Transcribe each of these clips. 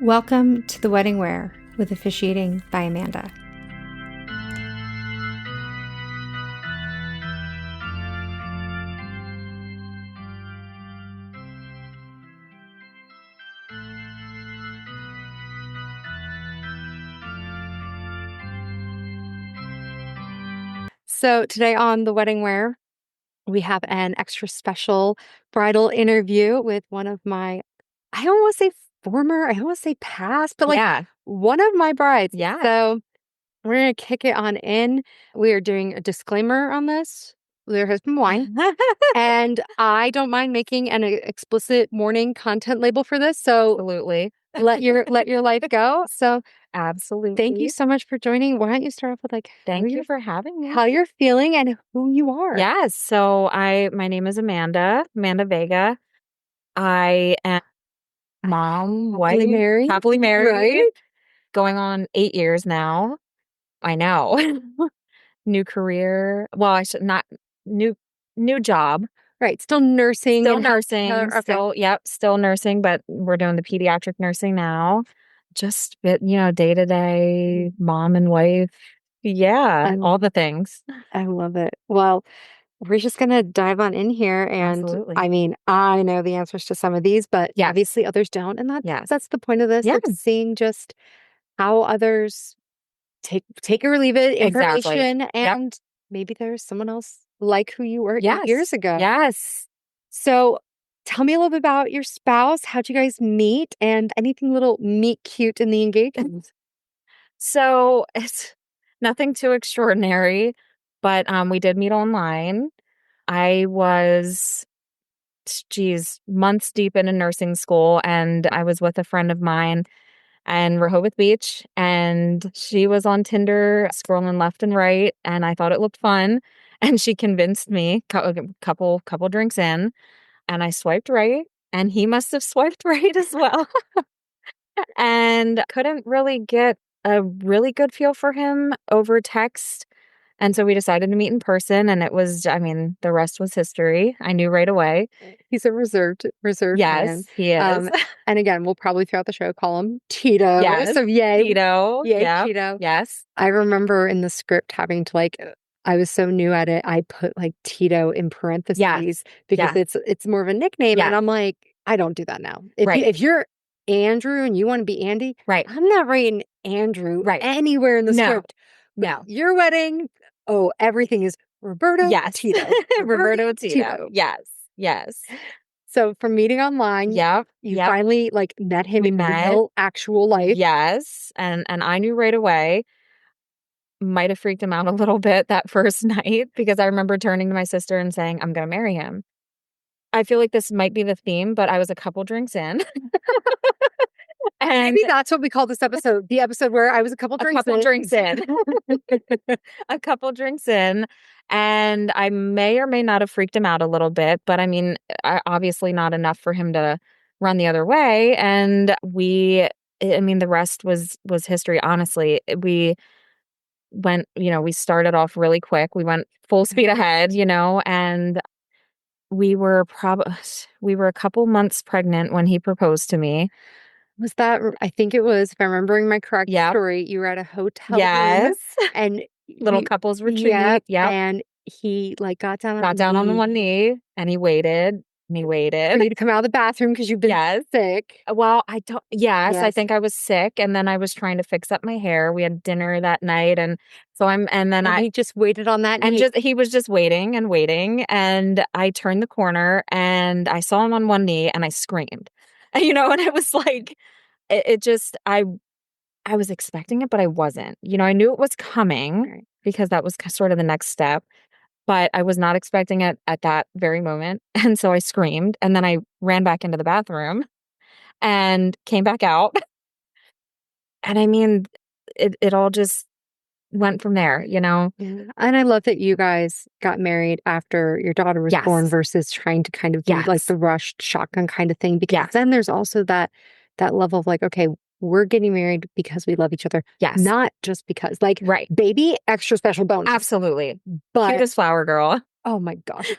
Welcome to The Wedding Wear with Officiating by Amanda. So today on The Wedding Wear, we have an extra special bridal interview with one of my, I don't want to say former, I don't want to say past, but one of my brides. Yeah. So we're going to kick it on in. We are doing a disclaimer on this. There has been wine. And I don't mind making an explicit warning content label for this. So Absolutely. let your life go. So Absolutely. thank you so much for joining. Why don't you start off with Thank you for having me. how you're feeling and who you are? Yes. So my name is Amanda Vega. I am mom, wife, happily married, right? going on 8 years now. I know. New career. Well, I should not new job. Right. Still nursing. Still and nursing. Okay. Still nursing, but we're doing the pediatric nursing now. Just day to day mom and wife. Yeah, all the things. I love it. Well, we're just going to dive on in here. And Absolutely. I mean, I know the answers to some of these, but obviously others don't. And that's the point of this. Yeah. Like seeing just how others take it or leave it information. And maybe there's someone else like who you were 8 years ago. Yes. So tell me a little bit about your spouse. How'd you guys meet and anything little meet cute in the engagement? So it's nothing too extraordinary, but we did meet online. I was, months deep into nursing school, and I was with a friend of mine in Rehoboth Beach, and she was on Tinder scrolling left and right, and I thought it looked fun, and she convinced me a couple drinks in, and I swiped right, and he must have swiped right as well. And couldn't really get a really good feel for him over text. And so we decided to meet in person, and it was, the rest was history. I knew right away. He's a reserved man. Yes, he is. And again, we'll probably throughout the show call him Tito. Yes, So yay. Tito. Yay, Yep. Tito. Yes. I remember in the script having to I was so new at it, I put Tito in parentheses because it's more of a nickname. And I'm like, I don't do that now. If you're Andrew and you want to be Andy, I'm not writing Andrew anywhere in the script. No. Your wedding, everything is Roberto Tito. Roberto Tito. Yes. So from meeting online, you finally met him in real actual life. Yes. And I knew right away. Might have freaked him out a little bit that first night because I remember turning to my sister and saying, I'm going to marry him. I feel like this might be the theme, but I was a couple drinks in. And maybe that's what we call this episode. The episode where I was a couple drinks in. A couple drinks in. And I may or may not have freaked him out a little bit, but obviously not enough for him to run the other way. And the rest was history. Honestly, we went, we started off really quick. We went full speed ahead, and we were a couple months pregnant when he proposed to me. Was that, I think it was, if I'm remembering my correct story, you were at a hotel room and little couples retreat. And he got down on one knee and he waited. For you to come out of the bathroom because you've been sick. Well, I I think I was sick, and then I was trying to fix up my hair. We had dinner that night, and so he just waited on that and he was just waiting, and I turned the corner and I saw him on one knee and I screamed. And it was like I was expecting it, but I wasn't. I knew it was coming because that was sort of the next step. But I was not expecting it at that very moment. And so I screamed, and then I ran back into the bathroom and came back out. And it all just went from there, Yeah. And I love that you guys got married after your daughter was born versus trying to kind of do the rushed shotgun kind of thing. Because then there's also that level of okay, we're getting married because we love each other. Yes. Not just because. Baby, extra special bonus. Absolutely. But cutest flower girl. Oh my gosh.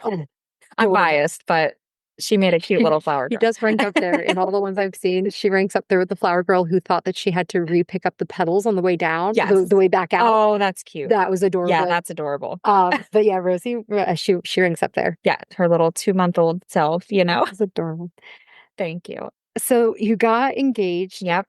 I'm biased, but she made a cute little flower She girl. does rank up there in all the ones I've seen. She ranks up there with the flower girl who thought that she had to re-pick up the petals on the way down, Yes. the way back out. Oh, that's cute. That was adorable. Yeah, that's adorable. But yeah, Rosie, she ranks up there. Yeah, her little 2-month-old self, It's adorable. Thank you. So you got engaged. Yep.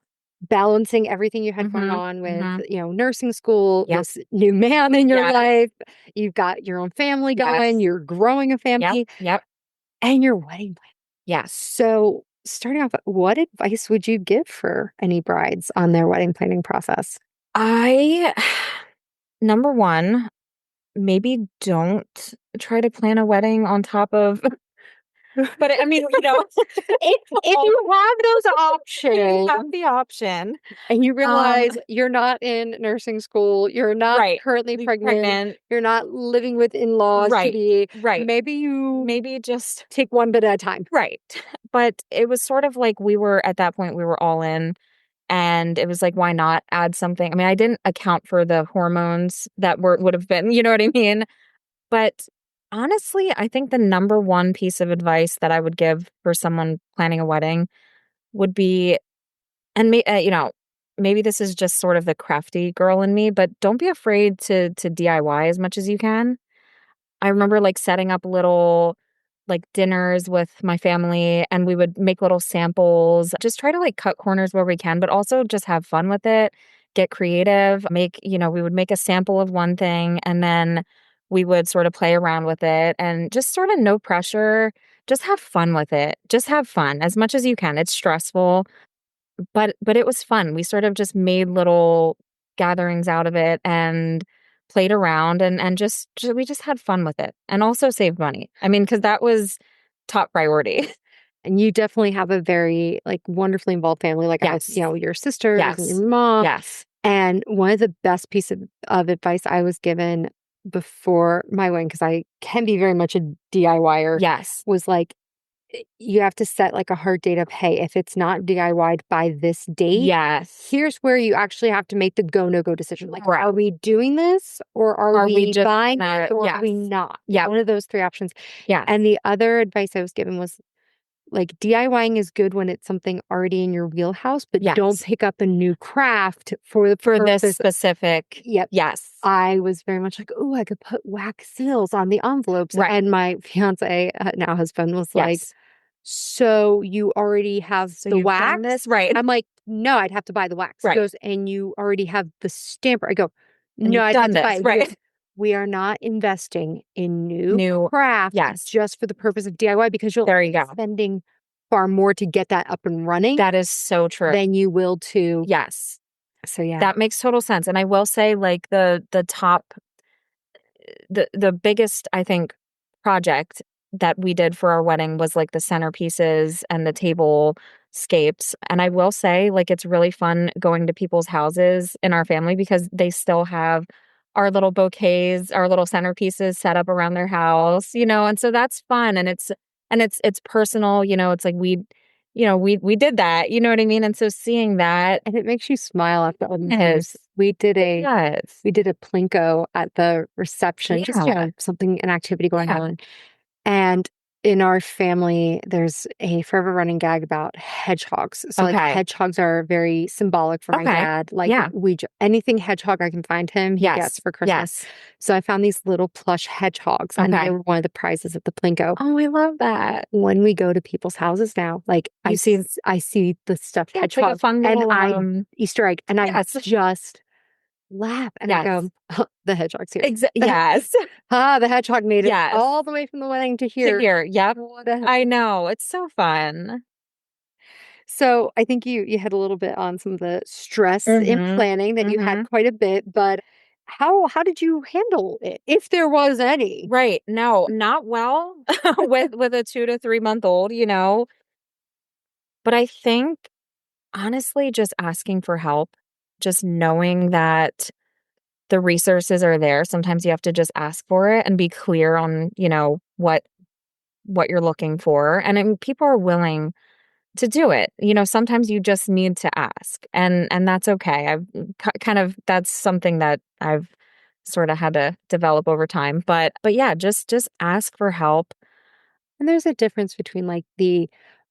Balancing everything you had going on with, nursing school, this new man in your life. You've got your own family going. You're growing a family. Yep. And your wedding plan. Yes. So starting off, what advice would you give for any brides on their wedding planning process? Number one, maybe don't try to plan a wedding on top of but I mean, if you have those options, you have the option, and you realize you're not in nursing school, you're not currently pregnant, you're not living with in-laws to be, maybe just take one bit at a time. Right. But it was sort of like at that point, we were all in. And it was like, why not add something? I mean, I didn't account for the hormones that would have been, you know what I mean? But honestly, I think the number one piece of advice that I would give for someone planning a wedding would be, and maybe this is just sort of the crafty girl in me, but don't be afraid to DIY as much as you can. I remember like setting up little like dinners with my family, and we would make little samples, just try to like cut corners where we can, but also just have fun with it, get creative, we would make a sample of one thing and then we would sort of play around with it and just sort of no pressure, just have fun with it. Just have fun as much as you can. It's stressful, but it was fun. We sort of just made little gatherings out of it and played around and just we just had fun with it and also saved money. I mean, because that was top priority. And you definitely have a very like wonderfully involved family. Like I have, your sisters and your mom. Yes. And one of the best pieces of advice I was given before my wedding, because I can be very much a DIYer, was like, you have to set like a hard date of, hey, if it's not DIY'd by this date, here's where you actually have to make the go, no go decision. Like, are we doing this or are we just buying it or are we not? Yeah. One of those three options. Yeah. And the other advice I was given was like DIYing is good when it's something already in your wheelhouse, but don't pick up a new craft for this specific. Yep. Yes. I was very much like, oh, I could put wax seals on the envelopes. Right. And my fiance, now husband, was like, so you already have the wax? This? Right. I'm like, no, I'd have to buy the wax. Right. He goes, and you already have the stamper. I go, no, I'd have to buy it. Right. We are not investing in new craft just for the purpose of DIY because you'll be spending far more to get that up and running. That is so true. Than you will to. Yes. So yeah. That makes total sense. And I will say like the biggest, I think, project that we did for our wedding was like the centerpieces and the table scapes. And I will say like it's really fun going to people's houses in our family because they still have our little bouquets, our little centerpieces set up around their house, and so that's fun and it's personal, it's like we did that, you know what I mean? And so seeing that, and it makes you smile after all these years. We did a plinko at the reception, just an activity going on. And in our family, there's a forever running gag about hedgehogs. So like hedgehogs are very symbolic for my dad. Like anything hedgehog I can find him, he gets for Christmas. So I found these little plush hedgehogs and they were one of the prizes at the Plinko. Oh, I love that. When we go to people's houses now, like I see the stuffed hedgehog like a fun little, Easter egg and I just laugh and I go, oh, the hedgehog's here. Yes. The hedgehog made it all the way from the wedding to here. Yep. I know. It's so fun. So I think you had a little bit on some of the stress in planning that you had quite a bit, but how did you handle it, if there was any? Right. No, not well with a 2 to 3 month old, But I think honestly, just asking for help, just knowing that the resources are there. Sometimes you have to just ask for it and be clear on, what you're looking for. And people are willing to do it. Sometimes you just need to ask and that's okay. I've that's something that I've sort of had to develop over time. But yeah, just ask for help. And there's a difference between like the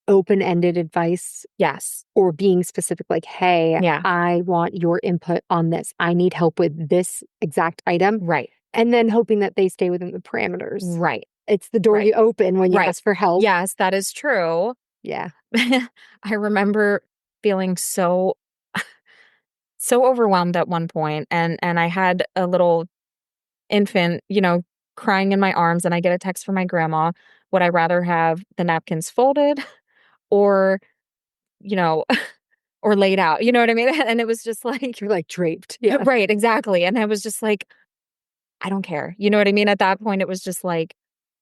open-ended advice. Yes. Or being specific, like, hey, Yeah. I want your input on this. I need help with this exact item. Right. And then hoping that they stay within the parameters. Right. It's the door you open when you ask for help. Yes, that is true. Yeah. I remember feeling so overwhelmed at one point, and I had a little infant, crying in my arms, and I get a text from my grandma, would I rather have the napkins folded or, you know, or laid out, you know what I mean? And it was just like You're like draped. Yeah. right, exactly. And I was just like, I don't care. You know what I mean? At that point, it was just like,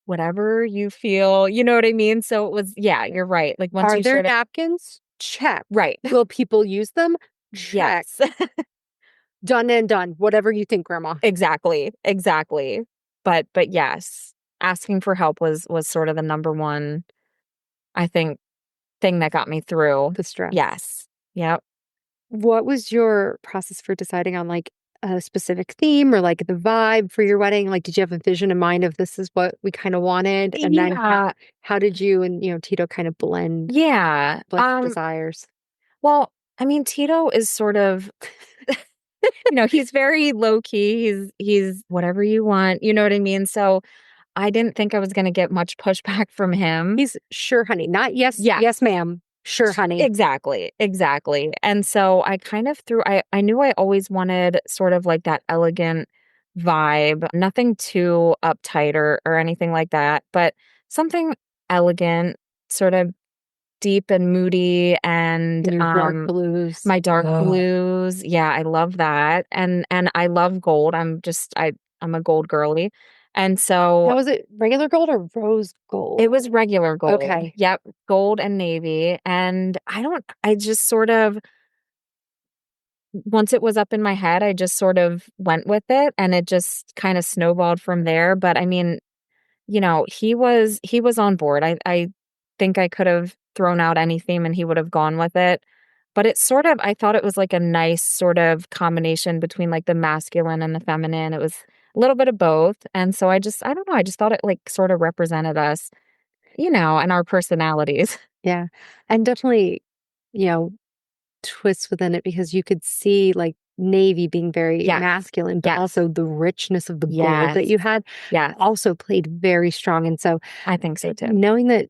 whatever you feel, you know what I mean? So it was, yeah, you're right. Like once Are you there shared it, napkins? Check. right. Will people use them? Check. Yes. Done and done. Whatever you think, Grandma. Exactly. Exactly. But yes, asking for help was sort of the number one, I think, thing that got me through. The stress. Yes. Yep. What was your process for deciding on like a specific theme or like the vibe for your wedding? Like, did you have a vision in mind of this is what we kind of wanted? And then Yeah. how did you and Tito kind of Yeah. blend desires? Well, I mean, Tito is sort of he's very low key. He's whatever you want, you know what I mean? So I didn't think I was gonna get much pushback from him. He's sure, honey. Not yes, Yeah. yes, ma'am. Sure, honey. Exactly, exactly. And so I kind of I knew I always wanted sort of like that elegant vibe, nothing too uptight or anything like that, but something elegant, sort of deep and moody and And your dark blues. my dark blues. Yeah, I love that. And I love gold. I'm a gold girly. And so Now, was it regular gold or rose gold? it was regular gold. Okay. Yep, gold and navy. And I just sort of once it was up in my head, I just sort of went with it and it just kind of snowballed from there. But I mean, he was on board. I think I could have thrown out any theme and he would have gone with it. But it's sort of I thought it was like a nice sort of combination between like the masculine and the feminine. It was a little bit of both. And so I don't know, I just thought it like sort of represented us, and our personalities. Yeah. And definitely, you know, twists within it because you could see like navy being very Yes. masculine, but Yes. also the richness of the gold that Yes. you had Yes. also played very strong. And so I think so too. knowing that,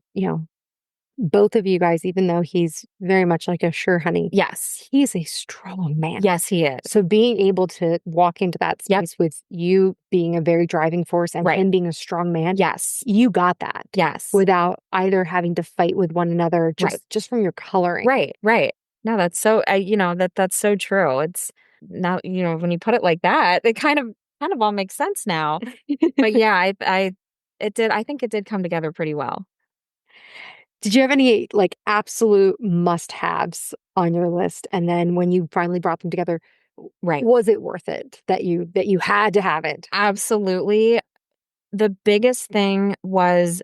both of you guys, even though he's very much like a sure honey, Yes. he's a strong man. Yes, he is. So being able to walk into that Yep. space with you being a very driving force and Right. him being a strong man, Yes. you got that. Yes. Without either having to fight with one another, just from your coloring. Right. Right. No, that's so that's so true. It's now, when you put it like that, it kind of all makes sense now. But yeah, I think it did come together pretty well. Did you have any like absolute must-haves on your list? And then when you finally brought them together, Right. was it worth it that you had to have it? Absolutely. The biggest thing was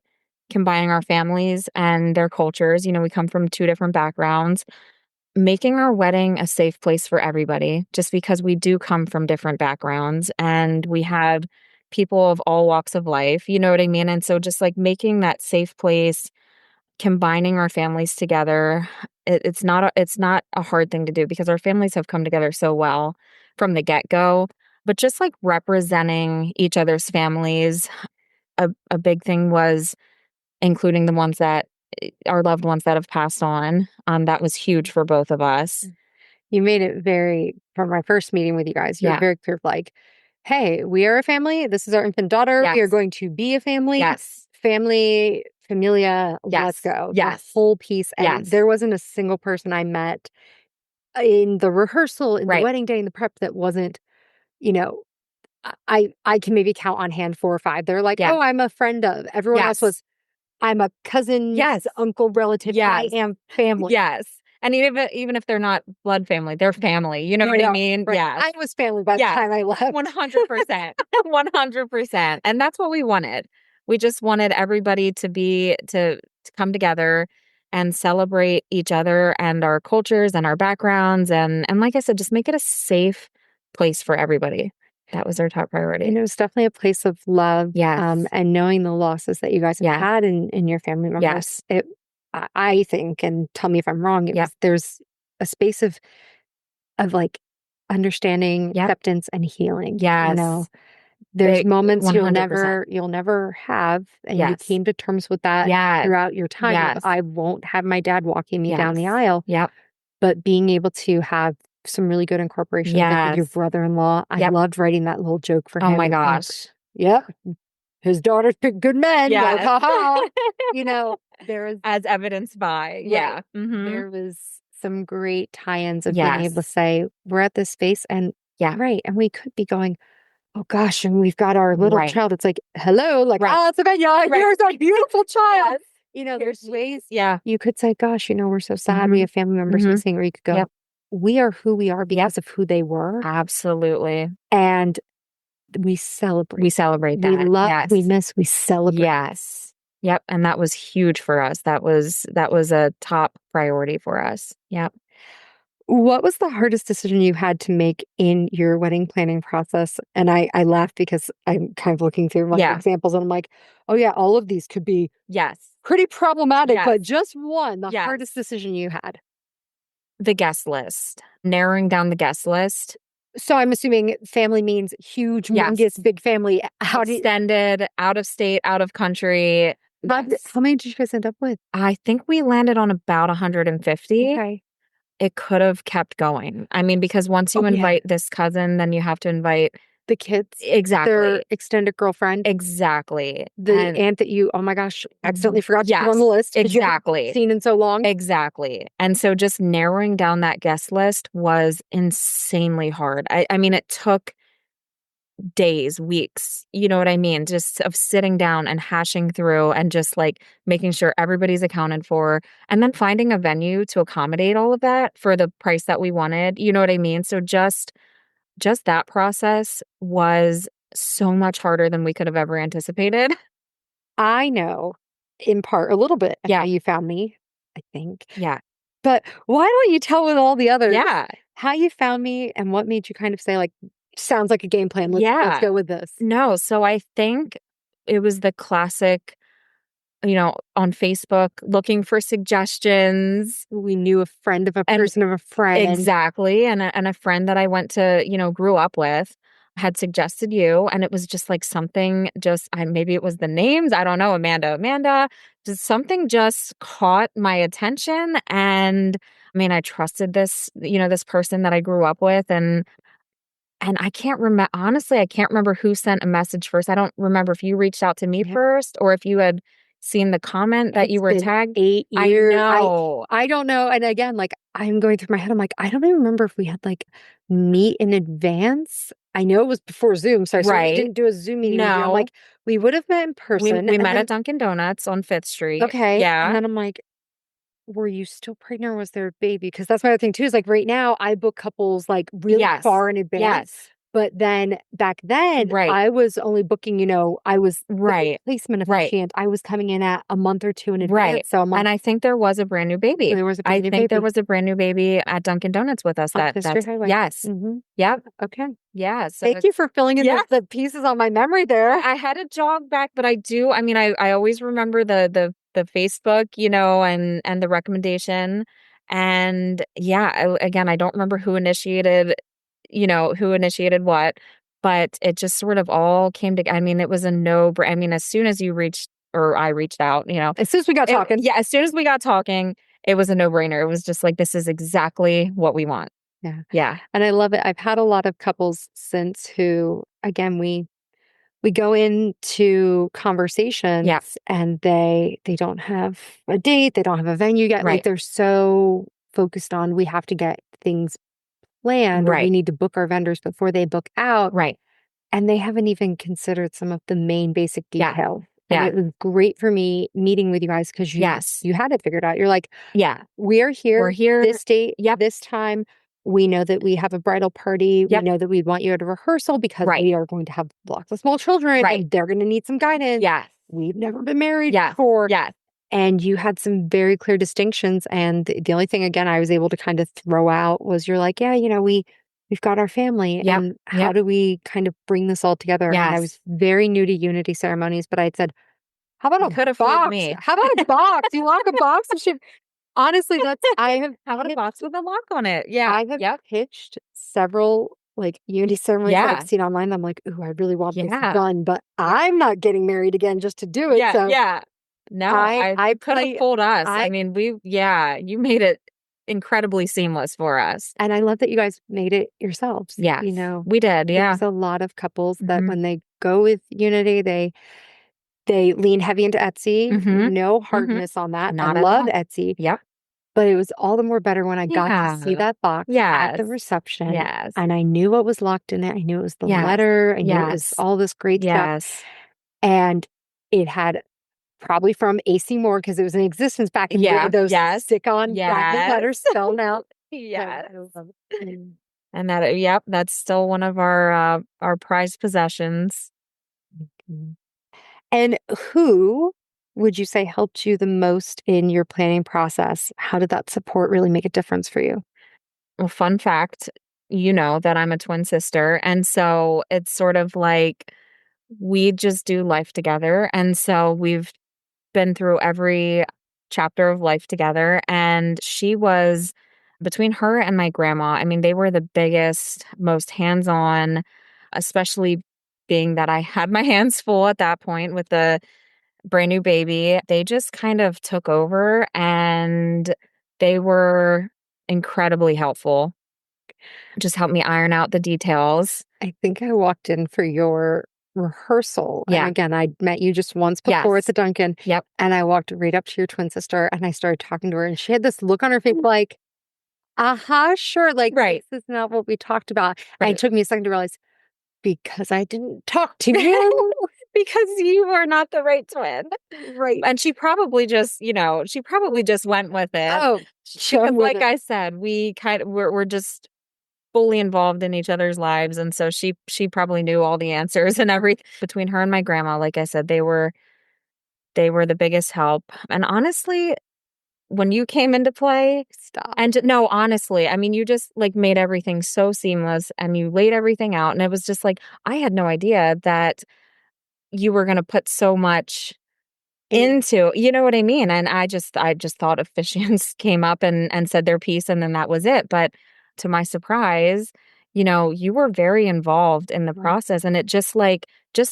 combining our families and their cultures. We come from two different backgrounds. Making our wedding a safe place for everybody, just because we do come from different backgrounds and we have people of all walks of life, you know what I mean? And so just like making that safe place, combining our families together, it's not a hard thing to do because our families have come together so well from the get-go. But just like representing each other's families, a big thing was including the ones that our loved ones that have passed on. That was huge for both of us. You made it from my first meeting with you guys, you were very clear of like, hey, we are a family. This is our infant daughter. Yes. We are going to be a family. Yes. Family, familia, let's go. Yes. The whole piece. And Yes. there wasn't a single person I met in the rehearsal, in the Right. wedding day, in the prep that wasn't, you know, I can maybe count on hand 4 or 5. They're like, oh, I'm a friend of. Everyone else was, I'm a cousin, uncle, relative. I am family. Yes. And even if they're not blood family, they're family. You know what I mean? Right. Yes. I was family by the time I left. 100%. 100%. And that's what we wanted. We just wanted everybody to come together and celebrate each other and our cultures and our backgrounds and like I said, just make it a safe place for everybody. That was our top priority. It was definitely a place of love. Yes. And knowing the losses that you guys have had in your family members. Yes. I think, and tell me if I'm wrong, there's a space of like understanding, acceptance, and healing. Yes. There's Big, moments 100%. you'll never have, and you came to terms with that throughout your time. Like, I won't have my dad walking me down the aisle. Yep. But being able to have some really good incorporation, like with your brother-in-law, I loved writing that little joke for him. Oh my gosh. Yep. His daughters pick good men. Like, Yes. haha. There was, as evidenced by, there was some great tie-ins of being able to say, we're at this space, and and we could be going, oh gosh, and we've got our little child. It's like, hello, like, Savannah, here's our beautiful child. There's ways you could say, gosh, we're so sad we have family members missing, or you could go, we are who we are because of who they were. Absolutely. And we celebrate. We celebrate that. We love, we miss, we celebrate. Yes. Yep. And that was huge for us. That was a top priority for us. Yep. What was the hardest decision you had to make in your wedding planning process? And I laugh because I'm kind of looking through my examples, and I'm like, oh yeah, all of these could be pretty problematic, but just one, the hardest decision you had. The guest list, narrowing down the guest list. So I'm assuming family means huge, humongous, big family. Extended, out of state, out of country. How many did you guys end up with? I think we landed on about 150. Okay. It could have kept going. I mean, because once you invite this cousin, then you have to invite the kids. Exactly. Their extended girlfriend. Exactly. The aunt that you, oh my gosh, accidentally forgot to put on the list. Exactly. Seen in so long. Exactly. And so just narrowing down that guest list was insanely hard. I mean, it took days, weeks, you know what I mean? Just of sitting down and hashing through and just like making sure everybody's accounted for, and then finding a venue to accommodate all of that for the price that we wanted. You know what I mean? So just that process was so much harder than we could have ever anticipated. I know in part a little bit how you found me, I think. Yeah. But why don't you tell with all the others how you found me and what made you kind of say, like, sounds like a game plan. Let's go with this. No, so I think it was the classic, on Facebook, looking for suggestions. We knew a friend of a person of a friend. Exactly. And a friend that I went to, grew up with had suggested you. And it was just like something maybe it was the names. I don't know. Amanda, just something just caught my attention. And I mean, I trusted this person that I grew up with, and I can't remember, honestly, I can't remember who sent a message first. I don't remember if you reached out to me first or if you had seen the comment that you were tagged. 8 years. I know. I don't know. And again, like, I'm going through my head. I'm like, I don't even remember if we had like meet in advance. I know it was before Zoom. So we didn't do a Zoom meeting. No. I'm like, we would have met in person. We met at Dunkin' Donuts on 5th Street. Okay. Yeah. And then I'm like, were you still pregnant or was there a baby? Because that's my other thing too, is like right now I book couples like really far in advance. Yes. But then back then I was only booking, I was placement officiant. I was coming in at a month or two in advance. Right. So I'm like, and I think there was a brand new baby. There was a brand new baby. There was a brand new baby at Dunkin' Donuts with us. That's highway. Yes. Mm-hmm. Yep. Okay. Yeah. So thank you for filling in the pieces on my memory there. I had to jog back, but I do. I mean, I always remember the Facebook, and the recommendation. And again, I don't remember who initiated what, but it just sort of all came together. I mean, it was a I mean, as soon as you reached, or I reached out, as soon as we got talking. As soon as we got talking, it was a no-brainer. It was just like, this is exactly what we want. Yeah. Yeah. And I love it. I've had a lot of couples since who, again, we go into conversations and they don't have a date, they don't have a venue yet. Like they're so focused on, we have to get things planned, or we need to book our vendors before they book out. Right. And they haven't even considered some of the main basic detail. Yeah. And it was great for me meeting with you guys because you had it figured out. You're like, we're here. We're here. This date, this time. We know that we have a bridal party. We know that we want you at a rehearsal because we are going to have lots of small children and they're going to need some guidance. Yes. We've never been married before. Yes. And you had some very clear distinctions. And the only thing, again, I was able to kind of throw out was you're like, we we've got our family, and how do we kind of bring this all together? And I was very new to unity ceremonies, but I had said, how about a box? How about a box? You lock a box and shit. Honestly, how about a box with a lock on it? Yeah. I have pitched several like unity ceremonies that I've seen online. I'm like, ooh, I really want this done, but I'm not getting married again just to do it. So no, I could have fooled us. I mean, you made it incredibly seamless for us. And I love that you guys made it yourselves. Yeah, you know, we did. Yeah, there's a lot of couples that when they go with unity, they lean heavy into Etsy. No hardness on that. Not I love Etsy. Yep. But it was all the more better when I got to see that box at the reception. Yes. And I knew what was locked in it. I knew it was the letter. I knew it was all this great stuff. And it had probably from AC Moore, because it was in existence back in those stick-on letters spelled out. And that's still one of our prized possessions. And who would you say helped you the most in your planning process? How did that support really make a difference for you? Well, fun fact, you know that I'm a twin sister. And so it's sort of like we just do life together. And so we've been through every chapter of life together. And she was, between her and my grandma, I mean, they were the biggest, most hands-on, especially being that I had my hands full at that point with the brand new baby. They just kind of took over, and they were incredibly helpful. Just helped me iron out the details. I think I walked in for your rehearsal. And again, I met you just once before at the Dunkin'. And I walked right up to your twin sister and I started talking to her, and she had this look on her face like, sure. Like, this is not what we talked about. And it took me a second to realize, because I didn't talk to you. Because you were not the right twin. Right. And she probably just went with it. Oh, because like I said, we're just fully involved in each other's lives. And so she probably knew all the answers and everything. Between her and my grandma, like I said, they were the biggest help. And honestly, when you came into play, and no, honestly, I mean, you just like made everything so seamless and you laid everything out. And it was just like, I had no idea that you were going to put so much into, you know what I mean? And I just thought officiants came up and said their piece, and then that was it. But to my surprise, you were very involved in the process, and it just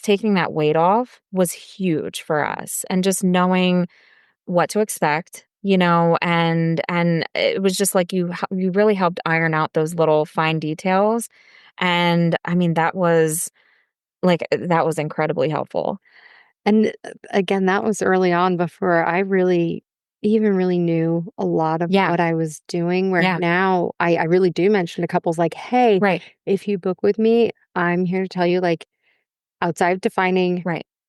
taking that weight off was huge for us, and just knowing what to expect, and it was just like you really helped iron out those little fine details. And I mean, that was incredibly helpful. And again, that was early on before I really knew a lot of what I was doing, where now I really do mention to couples like, hey, if you book with me, I'm here to tell you, like, outside of defining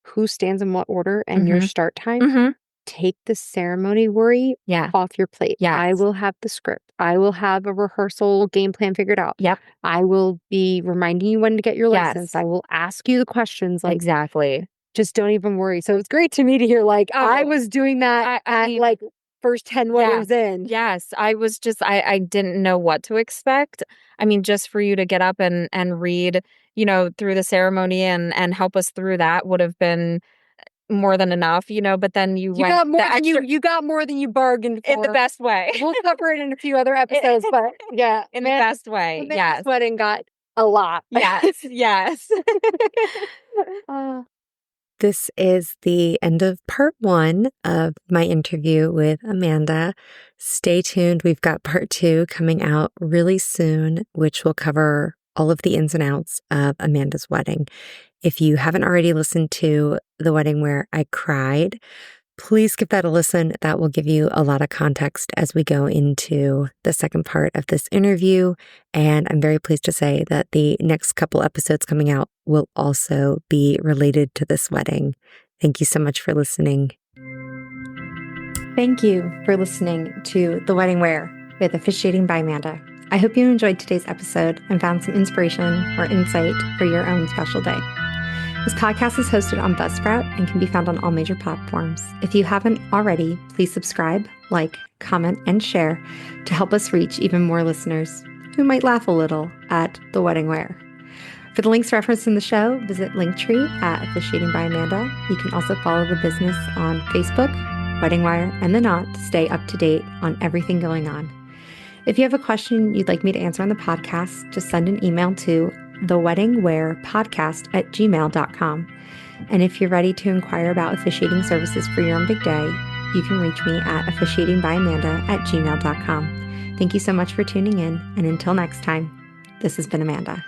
who stands in what order and your start time, take the ceremony worry off your plate. I will have the script. I will have a rehearsal game plan figured out. I will be reminding you when to get your license. I will ask you the questions. Like, exactly. Just don't even worry. So it's great to me to hear, like, I was doing that at like first 10 weddings in. Yes. I was just, I didn't know what to expect. I mean, just for you to get up and read, through the ceremony and help us through that would have been more than enough, but then you got more than you bargained for. In the best way. We'll cover it in a few other episodes, but in the best way. Yes. Wedding got a lot. Yes. This is the end of part 1 of my interview with Amanda. Stay tuned. We've got part 2 coming out really soon, which will cover all of the ins and outs of Amanda's wedding. If you haven't already listened to the wedding where I cried, please give that a listen. That will give you a lot of context as we go into the second part of this interview. And I'm very pleased to say that the next couple episodes coming out will also be related to this wedding. Thank you so much for listening. Thank you for listening to The Wedding Wear with Officiating by Amanda. I hope you enjoyed today's episode and found some inspiration or insight for your own special day. This podcast is hosted on Buzzsprout and can be found on all major platforms. If you haven't already, please subscribe, like, comment, and share to help us reach even more listeners. who might laugh a little at the wedding wear. For the links referenced in the show, visit Linktree at Officiating by Amanda. You can also follow the business on Facebook, Wedding Wire, and The Knot to stay up to date on everything going on. If you have a question you'd like me to answer on the podcast, just send an email to theweddingwearpodcast@gmail.com. And if you're ready to inquire about officiating services for your own big day, you can reach me at officiatingbyamanda@gmail.com. Thank you so much for tuning in, and until next time, this has been Amanda.